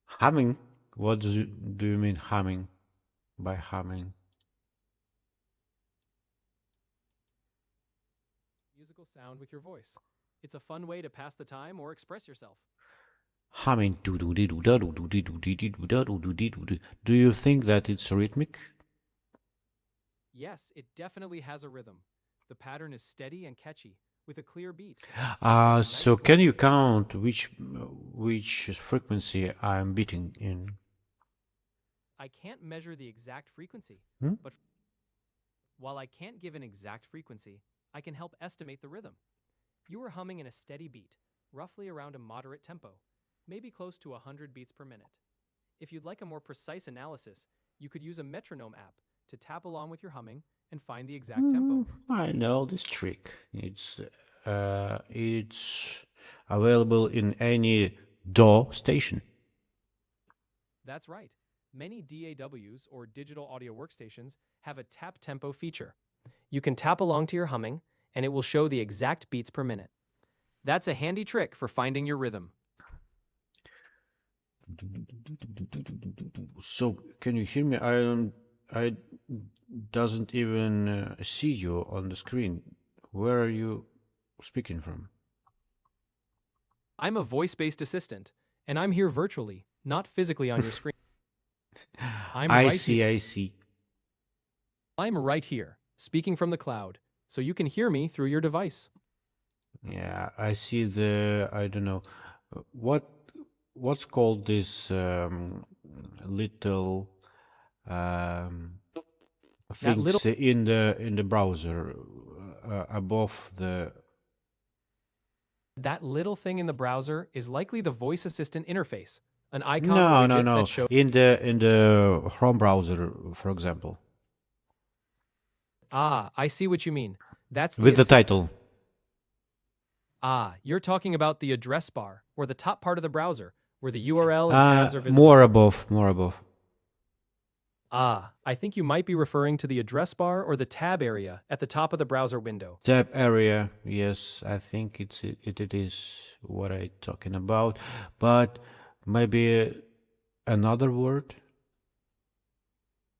Humming? What do you mean humming by humming? Musical sound with your voice. It's a fun way to pass the time or express yourself. Humming. Do you think that it's rhythmic? Yes, it definitely has a rhythm. The pattern is steady and catchy, with a clear beat. So can you count which frequency I'm beating in? I can't measure the exact frequency, Hmm? but while I can't give an exact frequency, I can help estimate the rhythm. You are humming in a steady beat, roughly around a moderate tempo, maybe close to 100 beats per minute. If you'd like a more precise analysis, you could use a metronome app to tap along with your humming and find the exact tempo. I know this trick. It's available in any DAW station. That's right. Many DAWs, or digital audio workstations, have a tap tempo feature. You can tap along to your humming, and it will show the exact beats per minute. That's a handy trick for finding your rhythm. So can you hear me? I doesn't even see you on the screen. Where are you speaking from? I'm a voice-based assistant, and I'm here virtually, not physically on your screen. I see. I'm right here, speaking from the cloud, so you can hear me through your device. Yeah, I see I don't know, what's called this little That little things in the browser above the. that little thing in the browser is likely the voice assistant interface, an icon or No, no, widget that no. shows. In the Chrome browser, for example, Ah, I see what you mean. That's the with the title. Ah, you're talking about the address bar, or the top part of the browser, where the URL and tabs are visible. More above. Ah, I think you might be referring to the address bar or the tab area at the top of the browser window. Tab area. Yes, I think it is what I talking about, but maybe another word.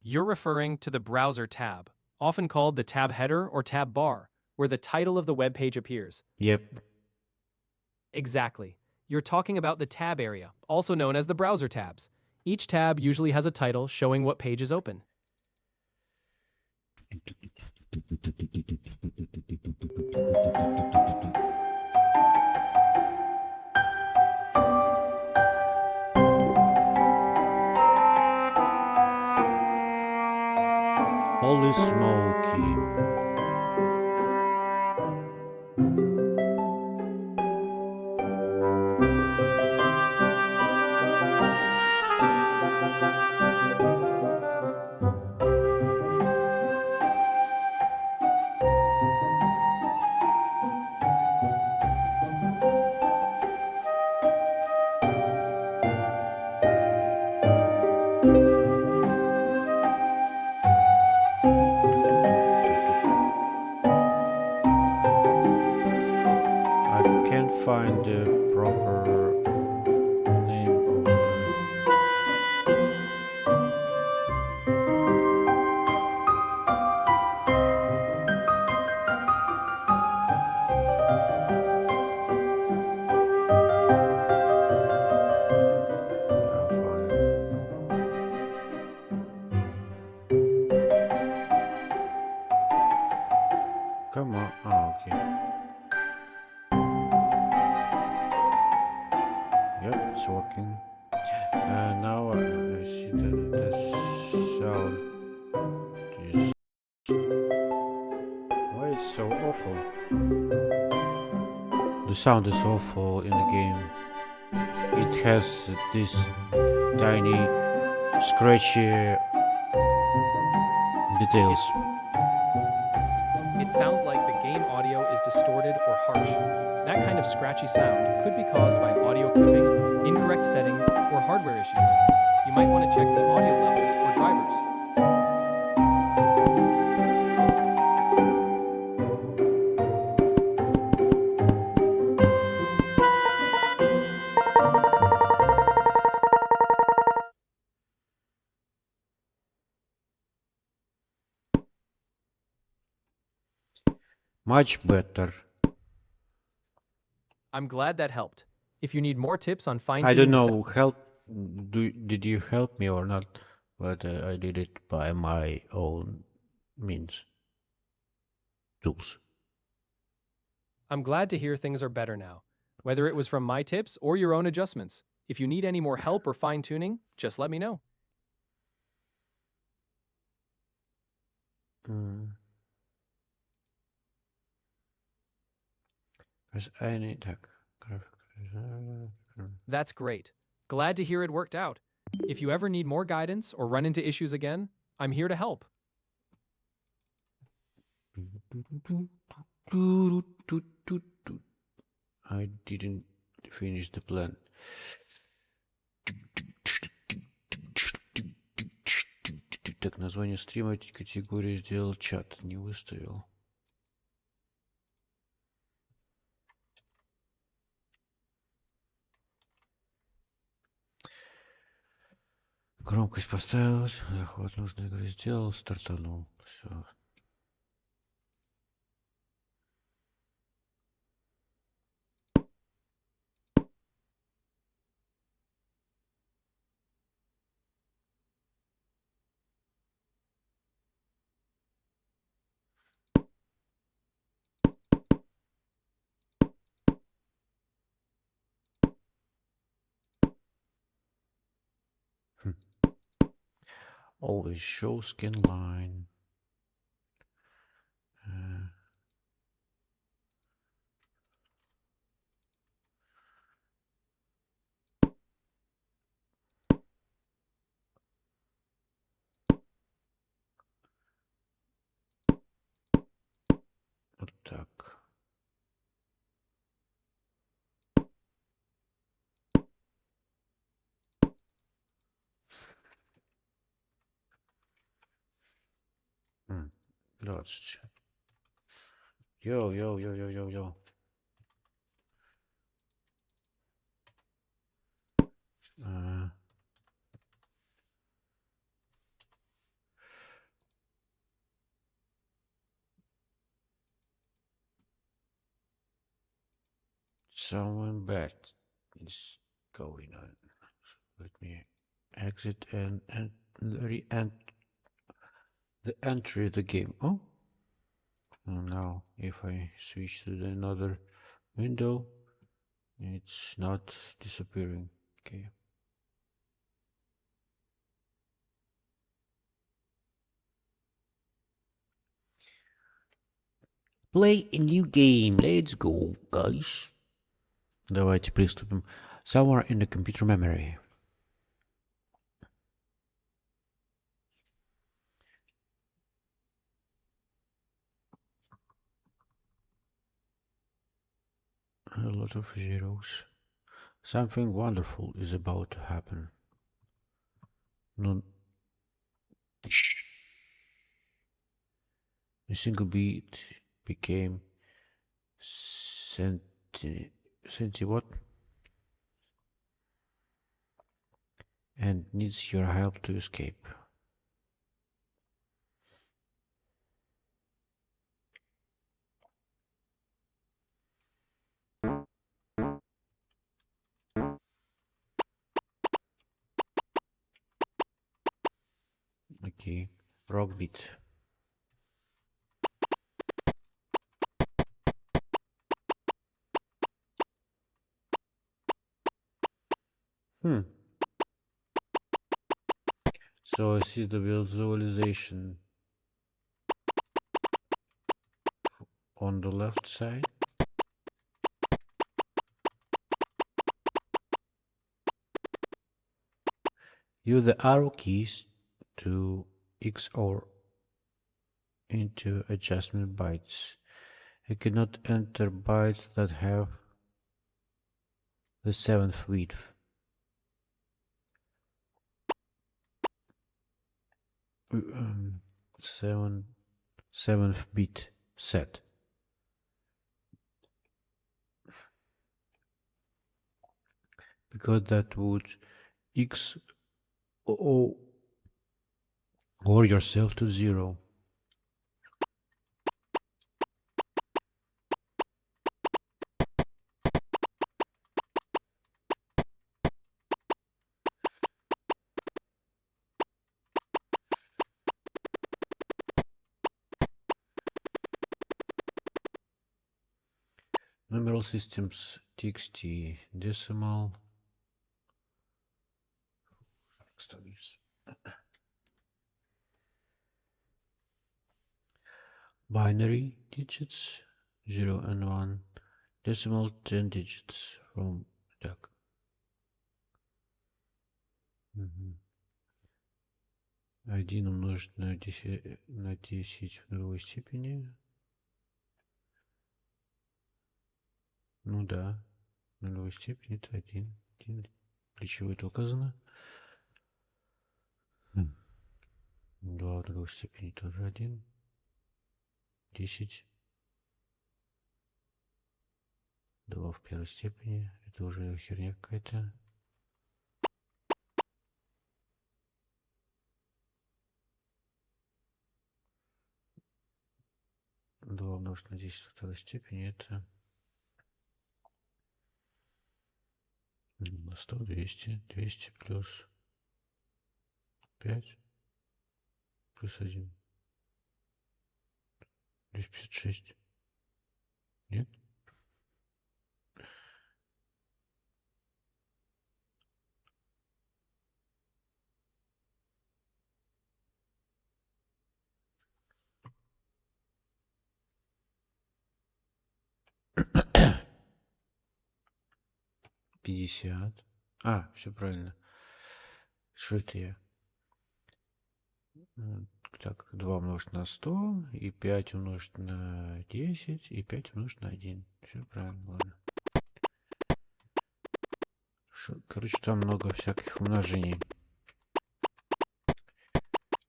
You're referring to the browser tab, often called the tab header or tab bar, where the title of the web page appears. Yep. Exactly. You're talking about the tab area, also known as the browser tabs. Each tab usually has a title showing what page is open. Holy smoky. I can't find the proper name of yeah, I found it. Come on. Oh, okay. Yep, it's working. Now I see that the sound is. Why it's so awful? The sound is awful in the game. It has this tiny, scratchy details. It sounds like the game audio is distorted or harsh. That kind of scratchy sound could be caused by audio clipping, incorrect settings, or hardware issues. You might want to check the audio levels or drivers. Much better. I'm glad that helped. If you need more tips on I fine-tuning don't the know, did you help me or not? But I did it by my own means, tools. I'm glad to hear things are better now, whether it was from my tips or your own adjustments. If you need any more help or fine-tuning, just let me know. Press any tag. That's great. Glad to hear it worked out. If you ever need more guidance or run into issues again, I'm here to help. I didn't finish the plan. Так, название стрима, категорию сделал чат, не выставил. Громкость поставил, захват нужной игры сделал, стартанул. Все. Always show scan line. Вот так. М, 20. Йоу. Someone bad is going on. Let me exit and re-enter the entry of the game. Oh, now if I switch to another window, it's not disappearing. Okay. Play a new game. Let's go, guys. Давайте приступим. Somewhere in the computer memory. A lot of zeros. Something wonderful is about to happen. No. A single beat became senti what? And needs your help to escape. Okay, rock beat. So I see the visualization on the left side. Use the arrow keys to X or into adjustment bytes. You cannot enter bytes that have the 7th width. Seventh bit set. Because that would X or yourself to 0. Numeral systems, txt, decimal. Binary digits, 0 and 1. Decimal 10 digits from так. 1 умножить на 10 в нулевой степени. Ну да, в нулевой степени это 1. Для чего это указано? 2 в нулевой степени тоже 1. 10. 2 в первой степени. Это уже херня какая-то. Два умножить на 10 во второй степени это 100, 200. 200 плюс 5 плюс 1. 256. Нет? Пятьдесят. Все правильно. Что это я? Так, 2 умножить на 100, и 5 умножить на 10, и 5 умножить на 1. Все правильно, ладно. Короче, там много всяких умножений.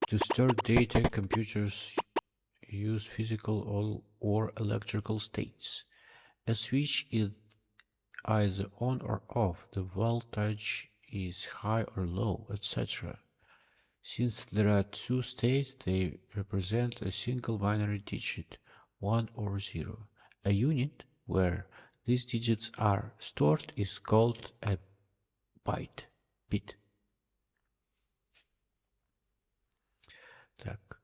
To store data, computers use physical or electrical states. A switch is either on or off, the voltage is high or low, etc. Since there are two states, they represent a single binary digit, 1 or 0. A unit where these digits are stored is called a bit. Так,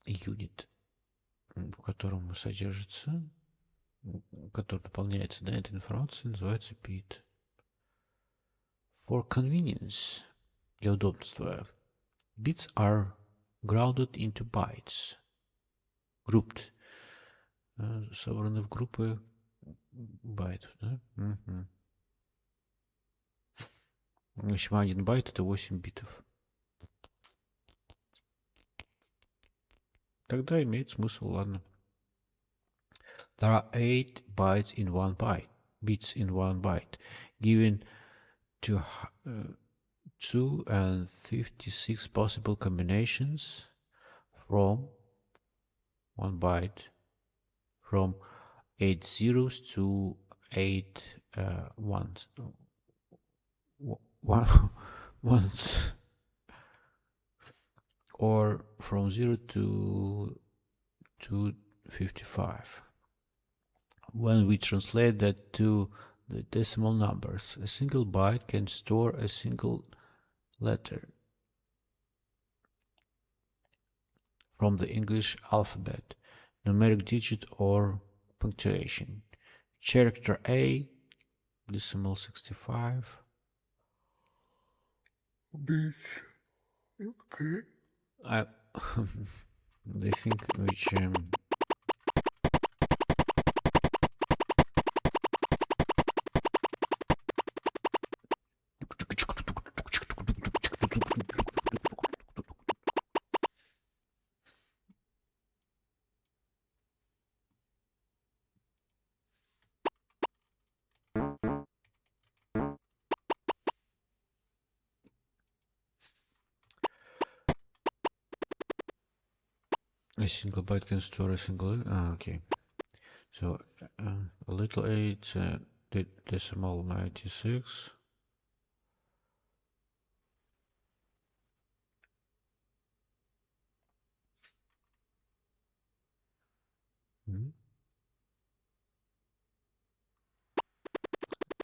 юнит, в котором содержится, который наполняется, да, этой информацией, называется bit. For convenience, для удобства, bits are grouped into bytes. Grouped. Собраны в группы байтов, да? В общем, 1 байт это 8 битов. Тогда имеет смысл, ладно. There are 8 bytes in one byte. Bits in one byte. Given to 256 possible combinations from 1 byte. From 8 zeros to 8 ones. Ones. Or from 0 to 255. When we translate that to the decimal numbers, a single byte can store a single letter from the English alphabet, numeric digit or punctuation. Character A, decimal 65. Bits. Okay. They think which a single byte can store a single. Okay. So a little a, it's decimal 96.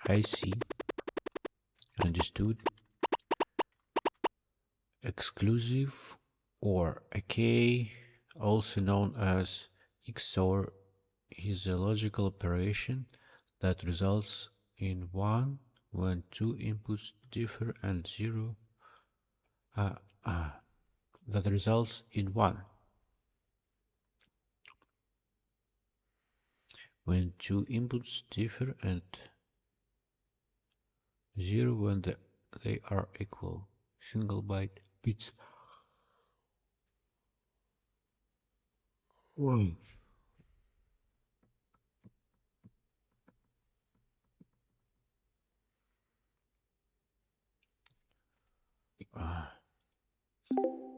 I see. Understood. Exclusive or a K, also known as XOR is a logical operation that results in 1 when two inputs differ and 0 that results in 1 when two inputs differ and 0 when they are equal. Single byte bits. One.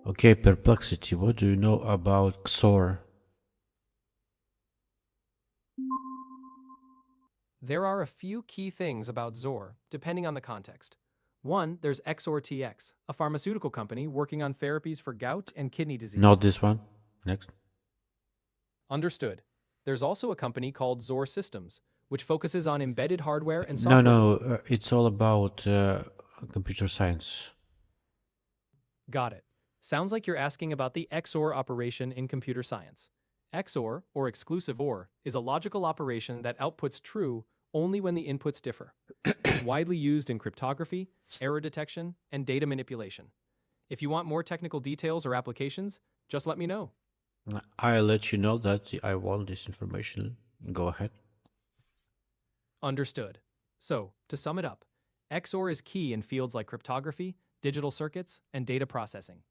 Okay, Perplexity, what do you know about XOR? There are a few key things about XOR, depending on the context. One, there's XOR-TX, a pharmaceutical company working on therapies for gout and kidney disease. Not this one. Next. Understood. There's also a company called XOR Systems, which focuses on embedded hardware and No, software. it's all about computer science. Got it. Sounds like you're asking about the XOR operation in computer science. XOR, or exclusive OR, is a logical operation that outputs true only when the inputs differ. It's widely used in cryptography, error detection, and data manipulation. If you want more technical details or applications, just let me know. I'll let you know that I want this information. Go ahead. Understood. So, to sum it up, XOR is key in fields like cryptography, digital circuits, and data processing.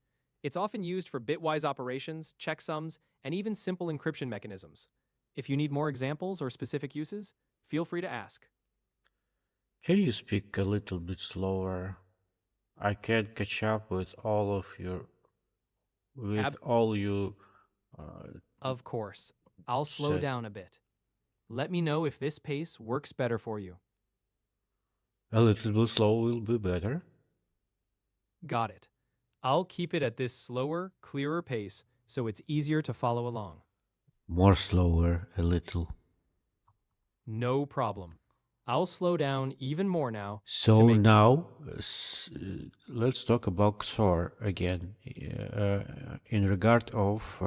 It's often used for bitwise operations, checksums, and even simple encryption mechanisms. If you need more examples or specific uses, feel free to ask. Can you speak a little bit slower? I can't catch up with all of your all you Of course. I'll slow said. down a bit. Let me know if this pace works better for you. A little bit slow will be better. Got it. I'll keep it at this slower, clearer pace so it's easier to follow along. More slower, a little. No problem. I'll slow down even more now. So now, let's talk about XOR again, in regard of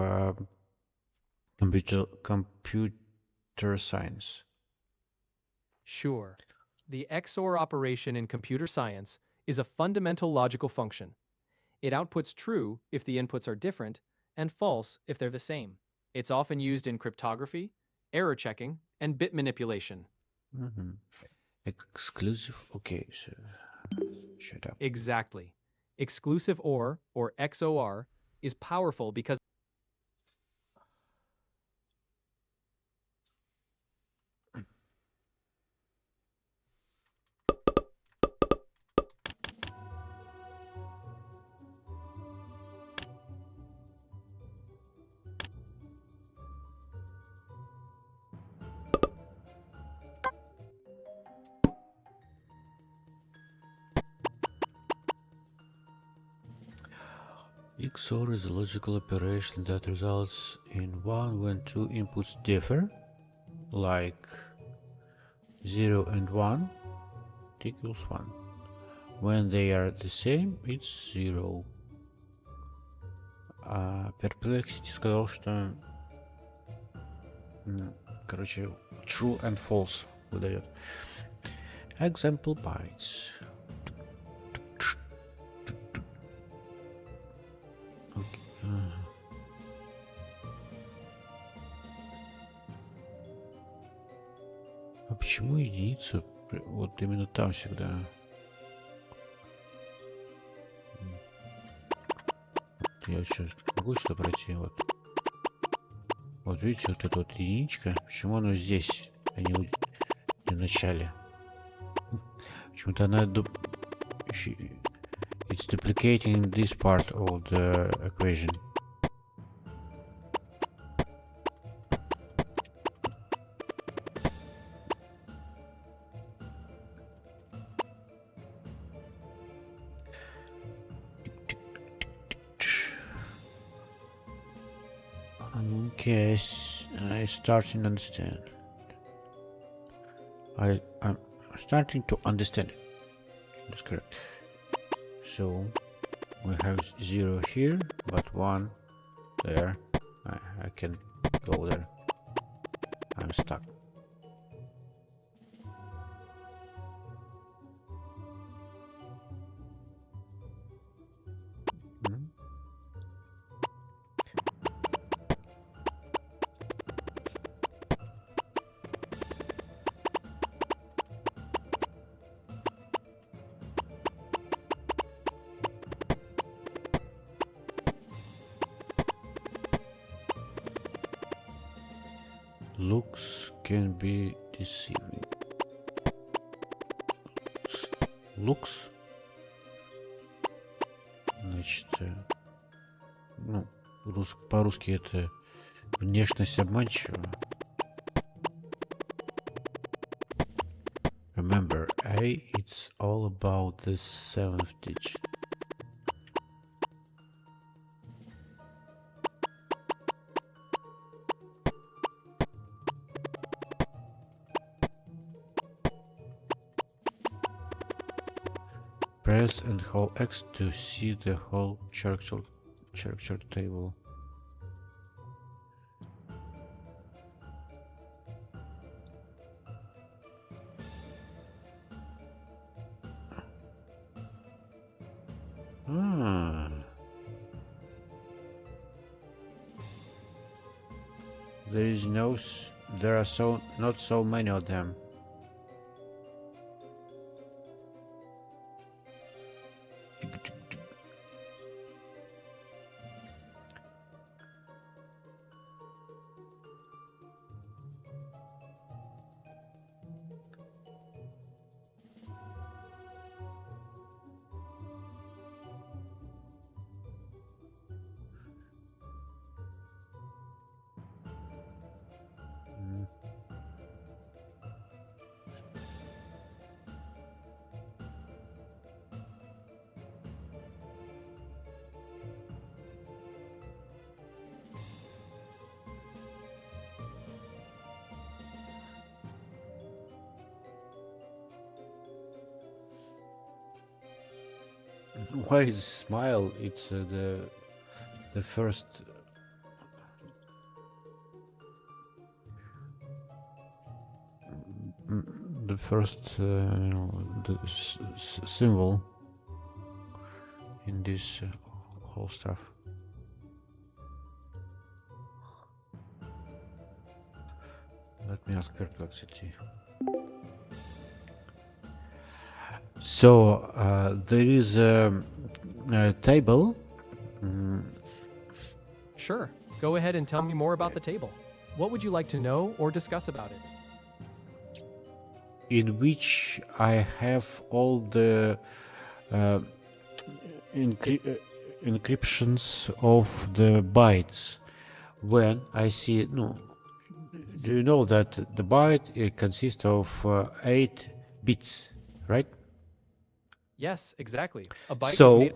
computer science. Sure. The XOR operation in computer science is a fundamental logical function. It outputs true if the inputs are different, and false if they're the same. It's often used in cryptography, error checking, and bit manipulation. Exclusive. Okay, so shut up. Exactly. Exclusive OR, or XOR, is powerful because XOR is a logical operation that results in 1 when two inputs differ, like 0 and 1 equals 1. When they are the same, it's 0. Perplexity сказал, что короче, true and false выдает. Example bytes. А почему единица вот именно там всегда? Я что, могу сюда пройти? Вот видите, вот эта вот единичка, почему она здесь, а не в начале? Почему-то она it's duplicating this part of the equation. Okay, I starting to understand. I'm starting to understand it. That's correct. So we have 0 here, but 1 there. I can go there. I'm stuck. Hmm? Looks can be deceiving. Looks? Значит, ну, по-русски это внешность обманчива. Remember, A, it's all about the seventh digit. Press and hold X to see the whole character table. Ah. There are not so many of them. Why is smile? It's the first. The first, the symbol in this whole stuff. Let me ask Perplexity. So there is a table. Sure, go ahead and tell me more about the table. What would you like to know or discuss about it? In which I have all the encryptions of the bytes. When I see, no, do you know that the byte consists of 8 bits, right? Yes, exactly. A byte is So made.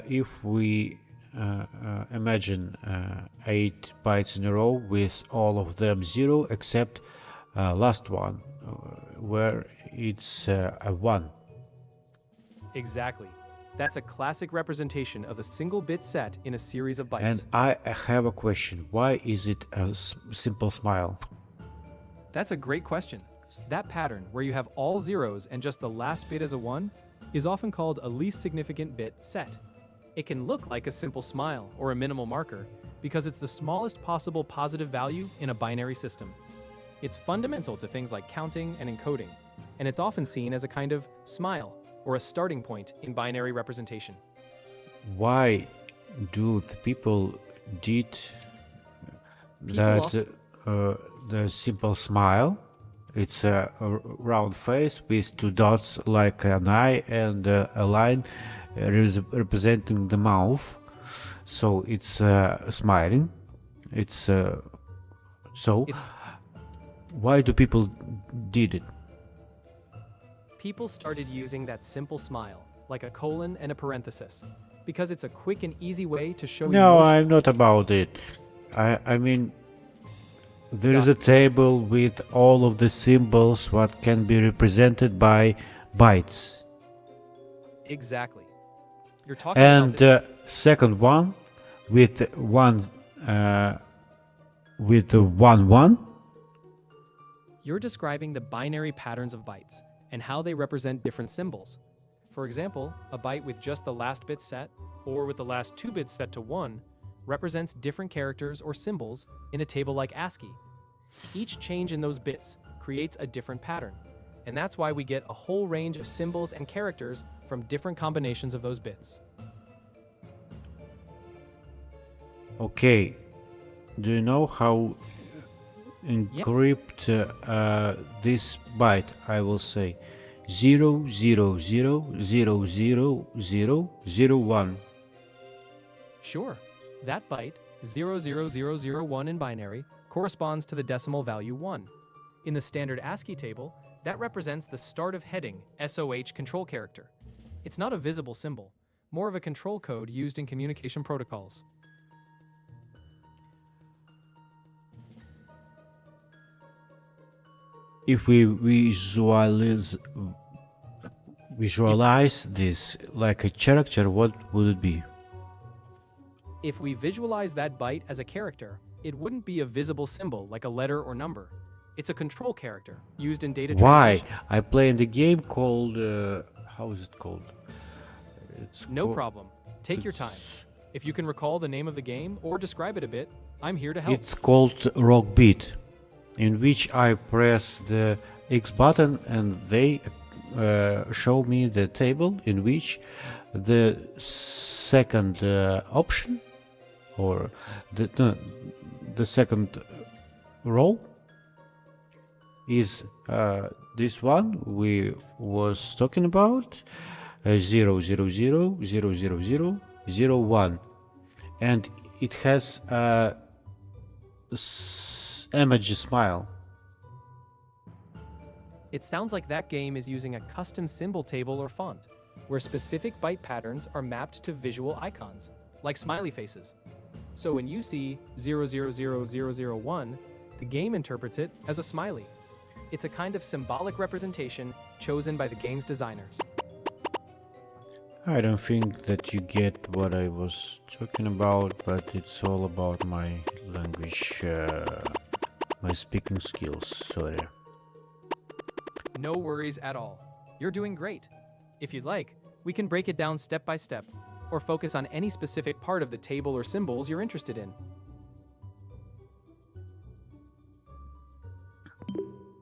if we imagine 8 bytes in a row with all of them 0 except last one, where it's a 1. Exactly. That's a classic representation of the single bit set in a series of bytes. And I have a question. Why is it a simple smile? That's a great question. That pattern, where you have all zeros and just the last bit as a 1, is often called a least significant bit set. It can look like a simple smile or a minimal marker because it's the smallest possible positive value in a binary system. It's fundamental to things like counting and encoding, and it's often seen as a kind of smile or a starting point in binary representation. Why do the people did that the simple smile? It's a round face with 2 dots like an eye and a line representing the mouth. So it's smiling. It's why do people did it? People started using that simple smile, like a colon and a parenthesis, because it's a quick and easy way to show No, emotion. I'm not about it. I mean, there is a table with all of the symbols what can be represented by bytes. Exactly. You're talking And about the second one with one with the 1 1 You're describing the binary patterns of bytes and how they represent different symbols. For example, a byte with just the last bit set, or with the last 2 bits set to 1, represents different characters or symbols in a table like ASCII. Each change in those bits creates a different pattern, and that's why we get a whole range of symbols and characters from different combinations of those bits. Okay. Do you know how encrypt this byte? I will say 000000001. Sure, that byte, 00001 in binary, corresponds to the decimal value 1. In the standard ASCII table, that represents the start of heading SOH control character. It's not a visible symbol, more of a control code used in communication protocols. If we visualize this like a character, what would it be? If we visualize that byte as a character, it wouldn't be a visible symbol like a letter or number. It's a control character used in data Why? transmission. I play in the game called how is it called? It's No problem. Take your time. If you can recall the name of the game or describe it a bit, I'm here to help. It's called Rock Beat, in which I press the X button and they show me the table in which the second option or the second row is this one we was talking about, 0000001, and it has a emoji smile. It sounds like that game is using a custom symbol table or font, where specific byte patterns are mapped to visual icons, like smiley faces. So when you see 0000001, the game interprets it as a smiley. It's a kind of symbolic representation chosen by the game's designers. I don't think that you get what I was talking about, but it's all about my language, my speaking skills. Sorry. No worries at all. You're doing great. If you'd like, we can break it down step by step, or focus on any specific part of the table or symbols you're interested in.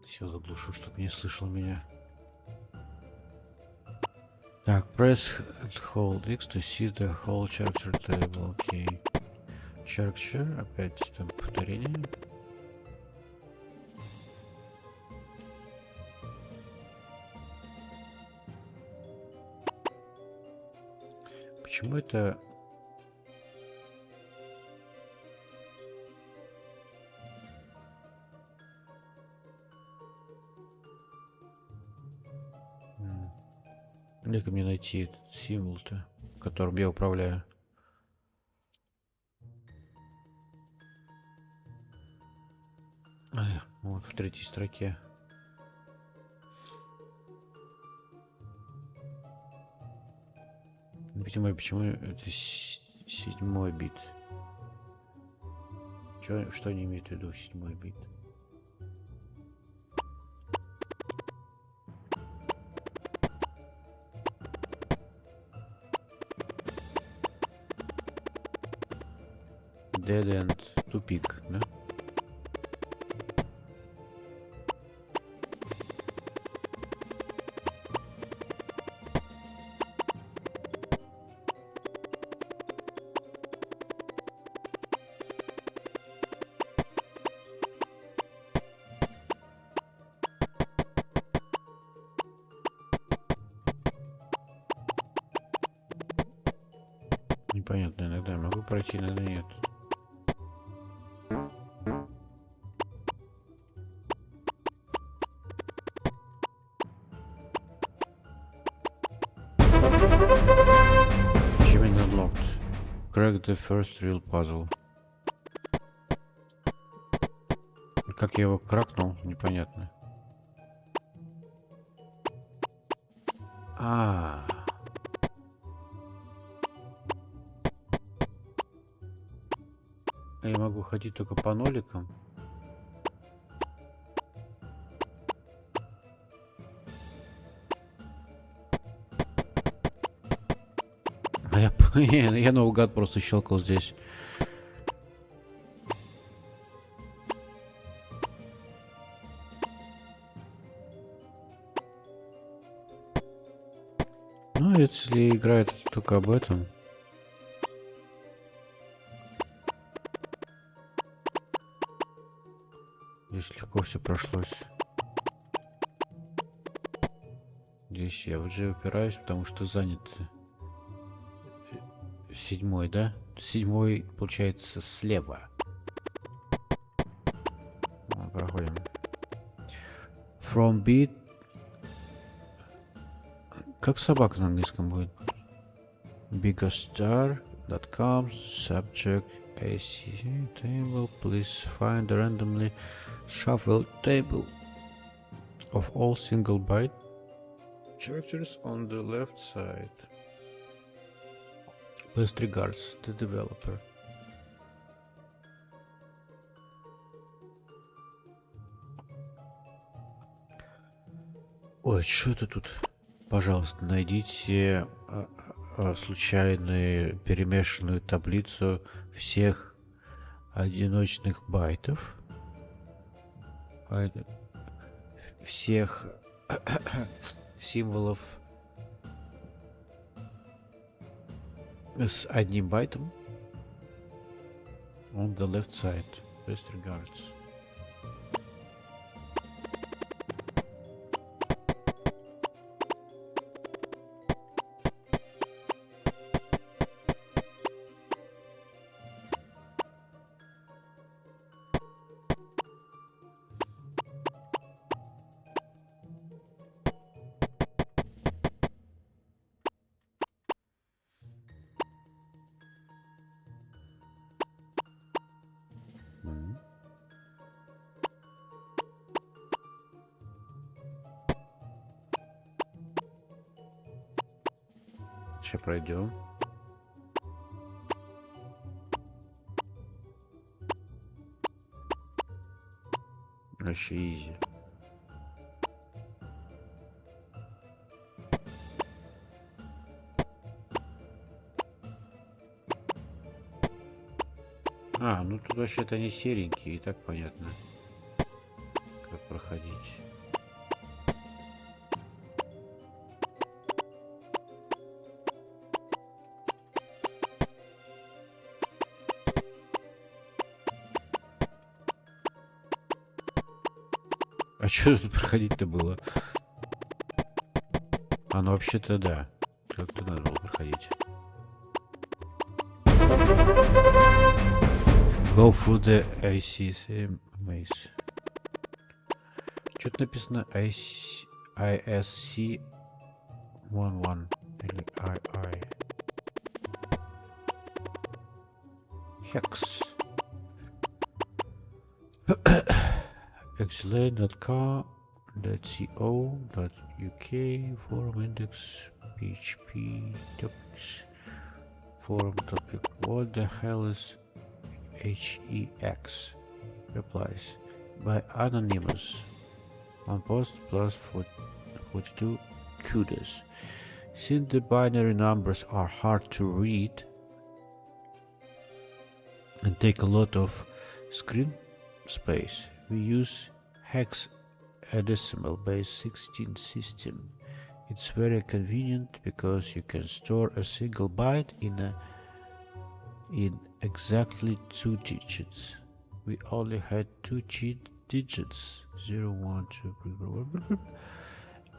Все заглушу, чтобы не слышал меня. Так, press and hold X to see the whole character table. Окей. Character, опять там повторение. Почему это... Где-ка мне найти этот символ-то, которым я управляю? Вот в третьей строке. Почему это седьмой бит? Что они имеют в виду, седьмой бит? Dead end, тупик, да? Непонятно, иногда могу пройти, иногда нет. Achievement unlocked. Crack the first real puzzle. Как я его кракнул, непонятно. Я могу ходить только по ноликам. Я наугад просто щелкал здесь. Ну, если играет только об этом. Здесь легко все прошлось. Здесь я уже упираюсь, потому что занят. 7, да? 7 получается слева. Проходим. From beat. Как собака на английском будет? Bigastar.com subject AC table. Please find a randomly shuffled table of all single byte characters on the left side. Best regards, the developer. Ой, что это тут? Пожалуйста, найдите случайную перемешанную таблицу всех одиночных байтов, всех символов с одним байтом on the left side. Best regards. Сейчас пройдем. Вообще изи. Ну тут вообще-то они серенькие, и так понятно, как проходить. А что тут проходить-то было? Ну вообще-то да. Как-то надо было проходить. Go through the ICC maze. Что-то написано ISC 11 или II. Hex. xlane.co.uk forum index PHP topics forum topic. What the hell is HEX? Replies by Anonymous. On post plus 42 kudos. Since the binary numbers are hard to read and take a lot of screen space, we use hexadecimal base 16 system. It's very convenient because you can store a single byte in exactly 2 digits. We only had 2 digits, 0, 1, 2,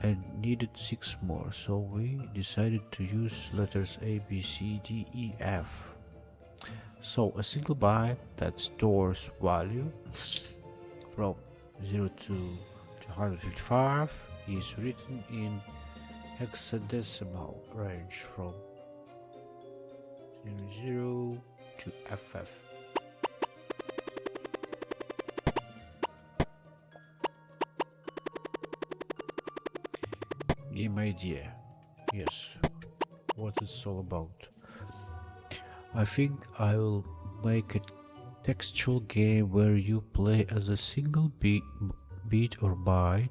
and needed 6 more, so we decided to use letters A, B, C, D, E, F. So a single byte that stores value from 0 to 255 is written in hexadecimal range from 00 to FF. Game idea. Yes. What it's all about. I think I will make a textual game where you play as a single beat or byte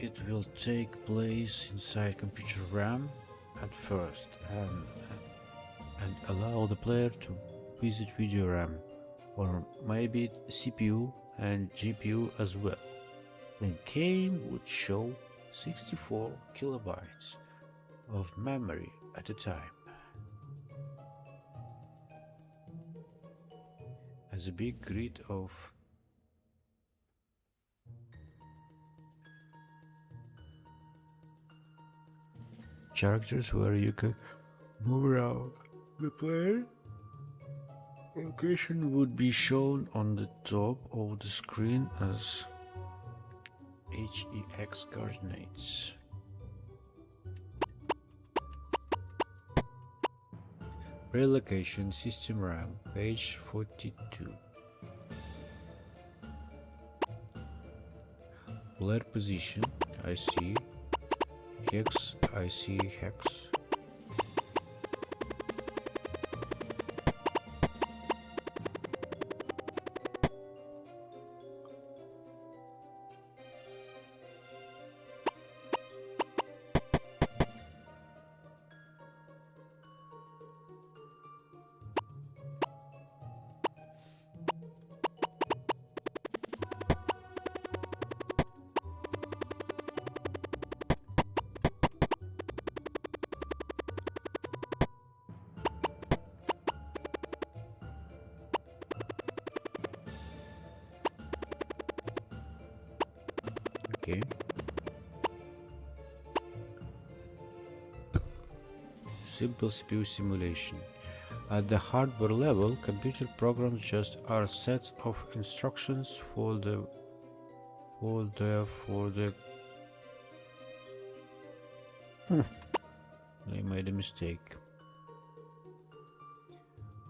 it will take place inside computer RAM at first and allow the player to visit video RAM or maybe CPU and GPU as well. The game would show 64 kilobytes of memory at a time. As a big grid of characters where you can move around. The player location would be shown on the top of the screen as HEX coordinates. Relocation system RAM, page 42. Player position, IC, hex, IC, hex. Okay. Simple CPU simulation. At the hardware level, computer programs just are sets of instructions for the I made a mistake.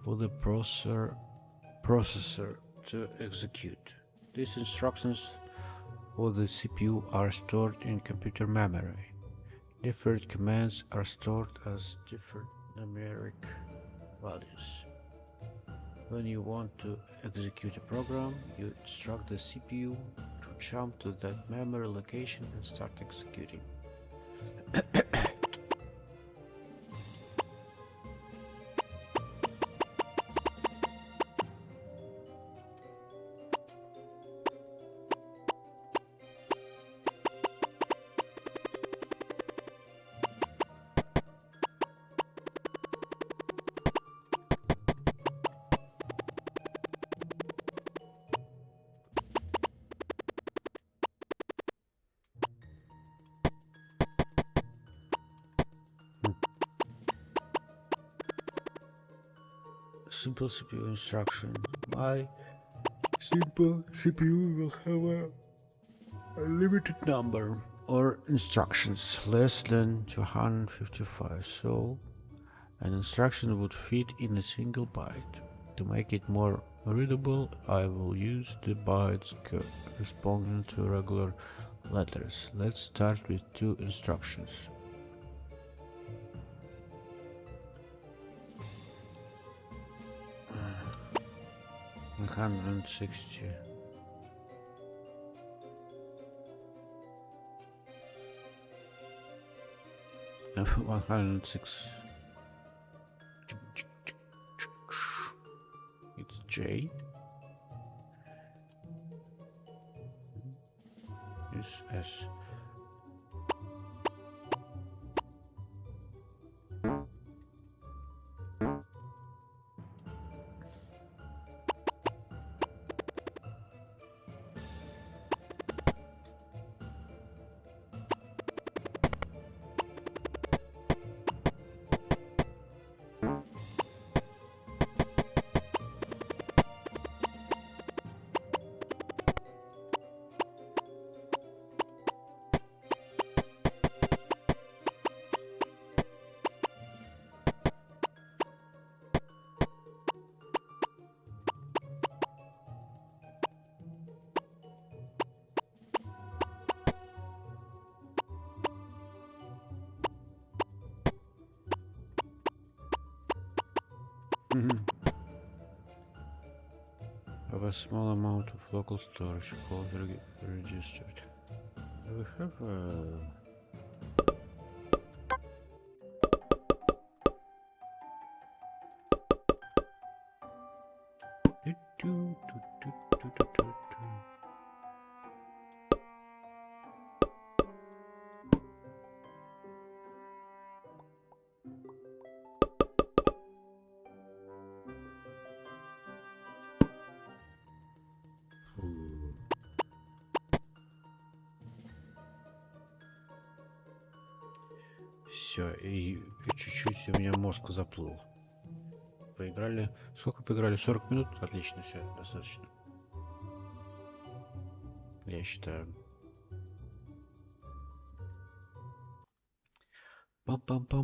For the processor to execute. These instructions for the CPU are stored in computer memory. Different commands are stored as different numeric values. When you want to execute a program, you instruct the CPU to jump to that memory location and start executing. Simple CPU instruction. My simple CPU will have a limited number or instructions less than 255, so an instruction would fit in a single byte. To make it more readable, I will use the bytes corresponding to regular letters. Let's start with 2 instructions. Uh, 160. And 106. It's J. It's S. Have a small amount of local storage called registered. We have Все, и чуть-чуть у меня мозг заплыл. Поиграли. Сколько поиграли? 40 минут? Отлично, все, достаточно. Я считаю. Пам-пам-пам.